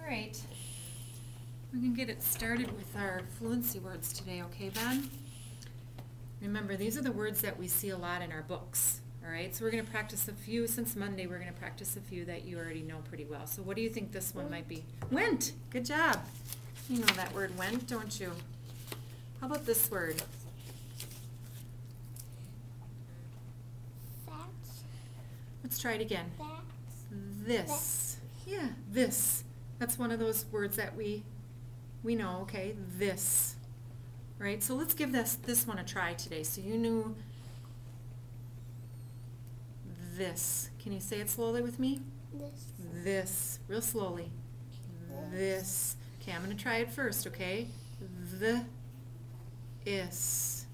right. We can get it started with our fluency words today, okay, Ben? Remember, these are the words that we see a lot in our books, all right? So we're going to practice a few. Since Monday, we're going to practice a few that you already know pretty well. So what do you think this one might be? Went. Good job. You know that word went, don't you? How about this word? That's. Let's try it again. That's. This. Yeah, this. That's one of those words that we know, okay? This. Right? So let's give this one a try today. So you knew this. Can you say it slowly with me? This. This. Real slowly. This. Okay, I'm going to try it first, okay? The is.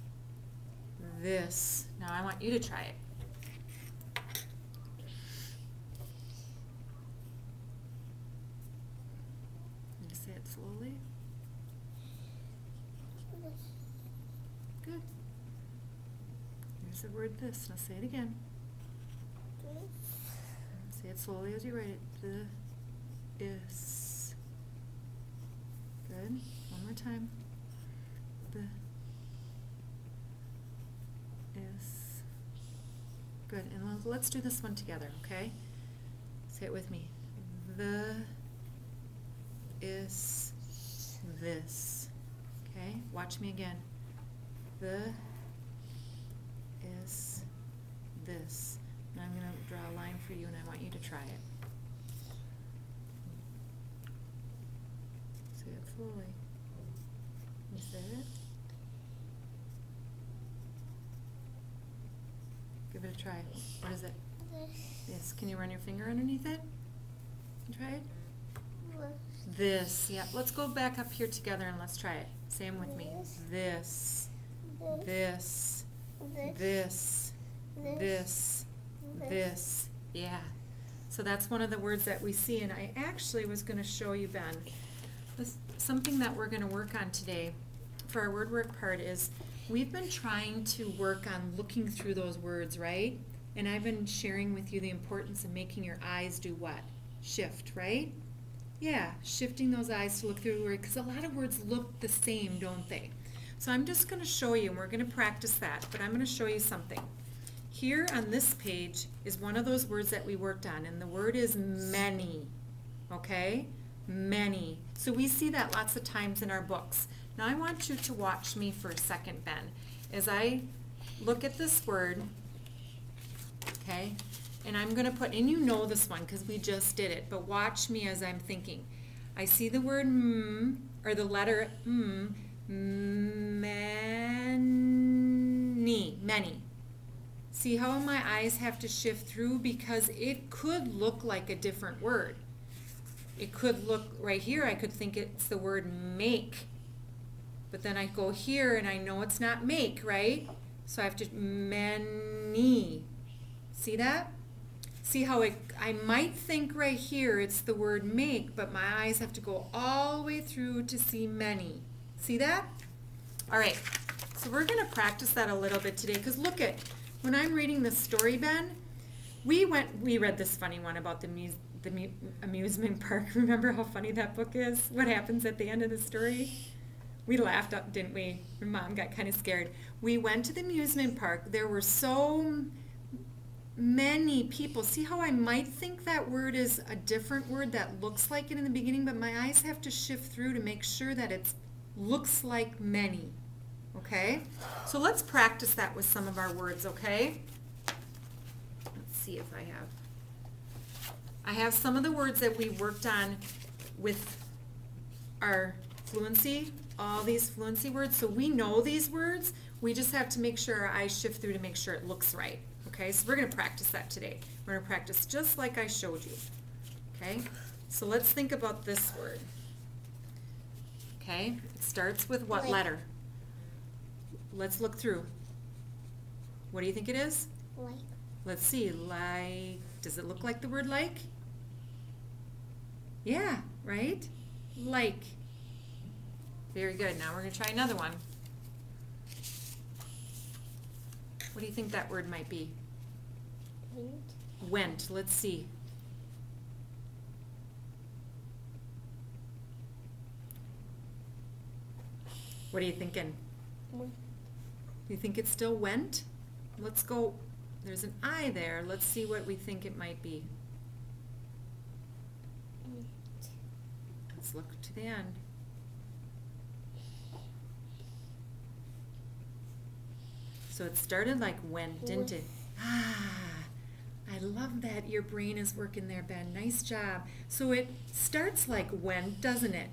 This. Now I want you to try it. Can you say it slowly? Good. Here's the word this. Now say it again. Say it slowly as you write it. The is. Good. One more time. The is. Good. And let's do this one together, okay? Say it with me. The is this. Okay? Watch me again. The is this. And I'm going to draw a line for you and I want you to try it. Say it slowly. You say it? Give it a try. What is it? Yes. Can you run your finger underneath it? Try it? This. Yeah. Let's go back up here together and let's try it. Say them with me. This. This. This. This. This. Yeah. So that's one of the words that we see, and I actually was going to show you, Ben, something that we're going to work on today for our word work part is we've been trying to work on looking through those words, right? And I've been sharing with you the importance of making your eyes do what? Shift, right? Yeah, shifting those eyes to look through the word, because a lot of words look the same, don't they? So I'm just going to show you, and we're going to practice that, but I'm going to show you something. Here on this page is one of those words that we worked on, and the word is many, okay? Many. So we see that lots of times in our books. Now I want you to watch me for a second, Ben, as I look at this word, okay? And I'm going to put, and you know this one because we just did it, but watch me as I'm thinking. I see the word or the letter many. See how my eyes have to shift through because it could look like a different word. It could look, right here, I could think it's the word make. But then I go here and I know it's not make, right? So I have to many. See that? See how I might think right here it's the word make, but my eyes have to go all the way through to see many. See that? All right, so we're going to practice that a little bit today because look at, when I'm reading this story, Ben, we read this funny one about the amusement park. Remember how funny that book is? What happens at the end of the story? We laughed up, didn't we? Your mom got kind of scared. We went to the amusement park. There were so many people. See how I might think that word is a different word that looks like it in the beginning, but my eyes have to shift through to make sure that it looks like many. Okay? So let's practice that with some of our words, okay? Let's see if I have some of the words that we worked on with our fluency, all these fluency words. So we know these words. We just have to make sure our eyes shift through to make sure it looks right. Okay, so we're going to practice that today. We're going to practice just like I showed you. Okay, so let's think about this word. Okay, it starts with what letter? Let's look through. What do you think it is? Like. Let's see. Like, does it look like the word like? Yeah, right? Like. Very good. Now we're going to try another one. What do you think that word might be? Went. Went. Let's see. What are you thinking? Went. You think it still went? Let's go. There's an I there. Let's see what we think it might be. Let's look to the end. So it started like went, didn't it? Ah, I love that your brain is working there, Ben. Nice job. So it starts like went, doesn't it?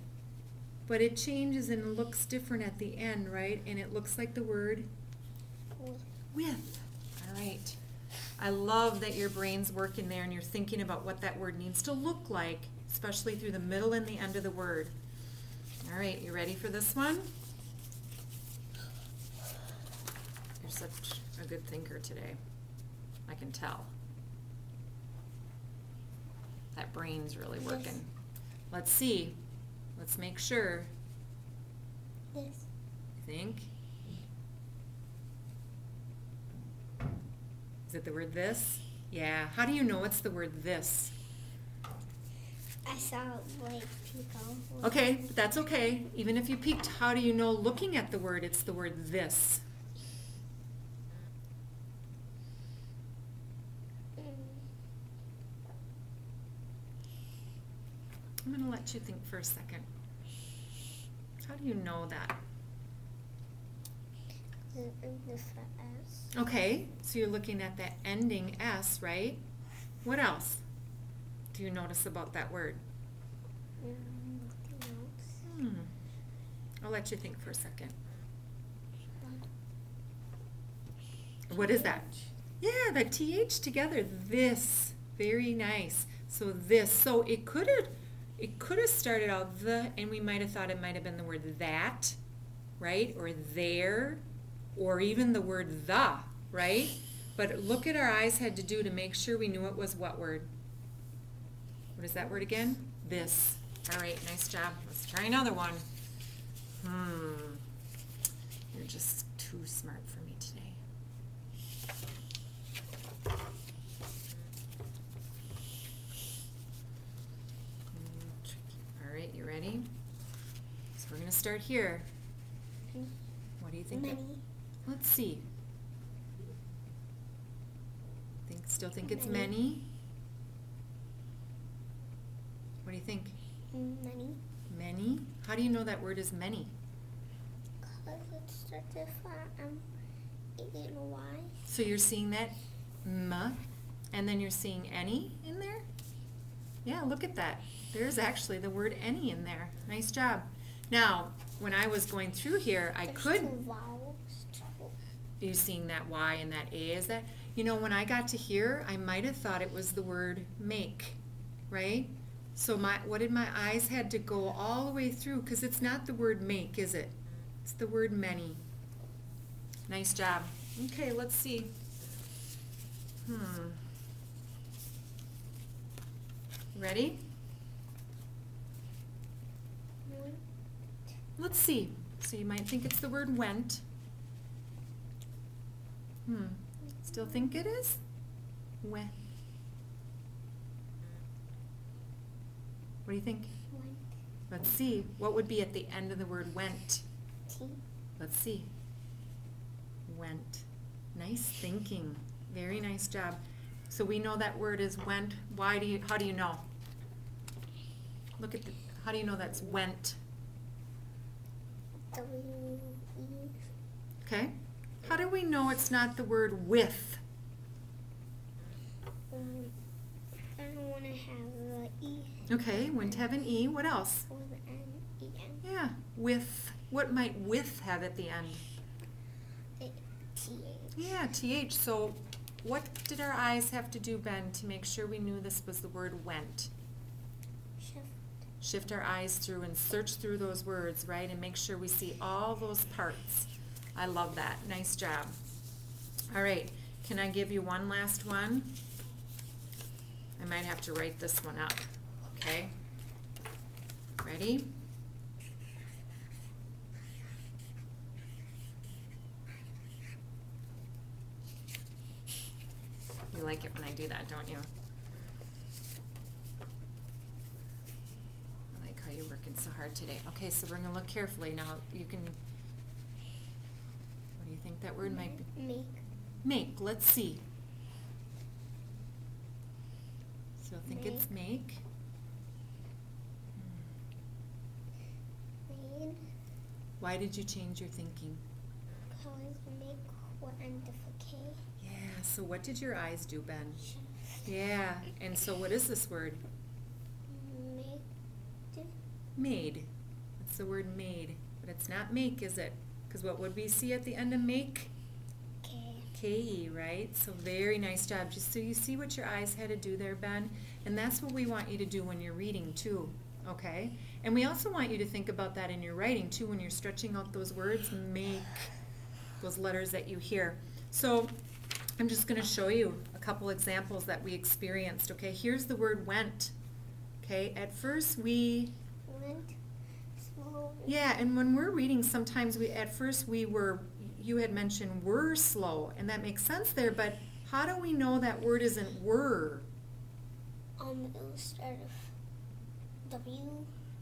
But it changes and looks different at the end, right? And it looks like the word with. All right. I love that your brain's working there and you're thinking about what that word needs to look like, especially through the middle and the end of the word. All right, you ready for this one? You're such a good thinker today. I can tell. That brain's really working. Yes. Let's see. Let's make sure. This. Think. Is it the word this? Yeah. How do you know it's the word this? I saw like people. Okay, but that's okay. Even if you peeked, how do you know looking at the word it's the word this? I'm going to let you think for a second. How do you know that? The S. Okay, so you're looking at that ending S, right? What else do you notice about that word? Nothing else. I'll let you think for a second. What is that? Yeah, the TH together. This. Very nice. So this. So it could have started out the, and we might have thought it might have been the word that, right? Or there, or even the word the, right? But look at our eyes had to do to make sure we knew it was what word? What is that word again? This. All right, nice job. Let's try another one. You're just too smart for me today. All right, you ready? So we're going to start here. What do you think? Many. Let's see. Still think it's Many. many? What do you think? Many. Many? How do you know that word is many? Because it starts with Y. So you're seeing that m, and then you're seeing any in there? Yeah, look at that. There's actually the word any in there. Nice job. Now, when I was going through here, I There's could... two vowels too. You seeing that Y and that A? Is that... You know, when I got to here, I might have thought it was the word make, right? So what did my eyes had to go all the way through? Because it's not the word make, is it? It's the word many. Nice job. Okay, let's see. Ready? Let's see. So you might think it's the word went. Still think it is? When. What do you think? Went. Let's see. What would be at the end of the word went? T. Let's see. Went. Nice thinking. Very nice job. So we know that word is went. How do you know? Look at how do you know that's went? W-E. Okay. How do we know it's not the word with? I don't want to have the E. Okay, wouldn't have an E. What else? Or the N-E-N. Yeah, with. What might with have at the end? T-H. Yeah, TH. So what did our eyes have to do, Ben, to make sure we knew this was the word went? Shift our eyes through and search through those words, right? And make sure we see all those parts. I love that. Nice job. All right. Can I give you one last one? I might have to write this one up. Okay? Ready? You like it when I do that, don't you? I like how you're working so hard today. Okay, so we're going to look carefully. Now, you can That word might be Make. make. Let's see. So think it's make. Made. Why did you change your thinking? Because make will end with K. Yeah, so what did your eyes do, Ben? Shift. Yeah, and so what is this word? Make. Made. It's the word made, but it's not make, is it? Because what would we see at the end of make? K. K-E, right? So very nice job. Just so you see what your eyes had to do there, Ben. And that's what we want you to do when you're reading too, okay? And we also want you to think about that in your writing too when you're stretching out those words, make those letters that you hear. So I'm just going to show you a couple examples that we experienced, okay? Here's the word went, okay? At first we... Went slowly. Yeah, and when we're reading, sometimes at first you had mentioned were slow, and that makes sense there, but how do we know that word isn't were? It'll start with W.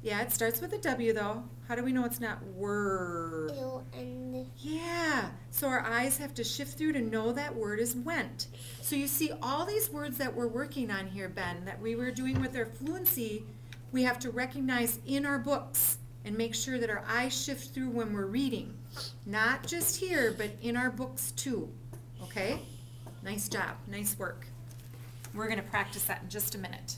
Yeah, it starts with a W though. How do we know it's not were? It'll end. Yeah, so our eyes have to shift through to know that word is went. So you see all these words that we're working on here, Ben, that we were doing with our fluency, we have to recognize in our books and make sure that our eyes shift through when we're reading. Not just here, but in our books too. Okay? Nice job. Nice work. We're going to practice that in just a minute.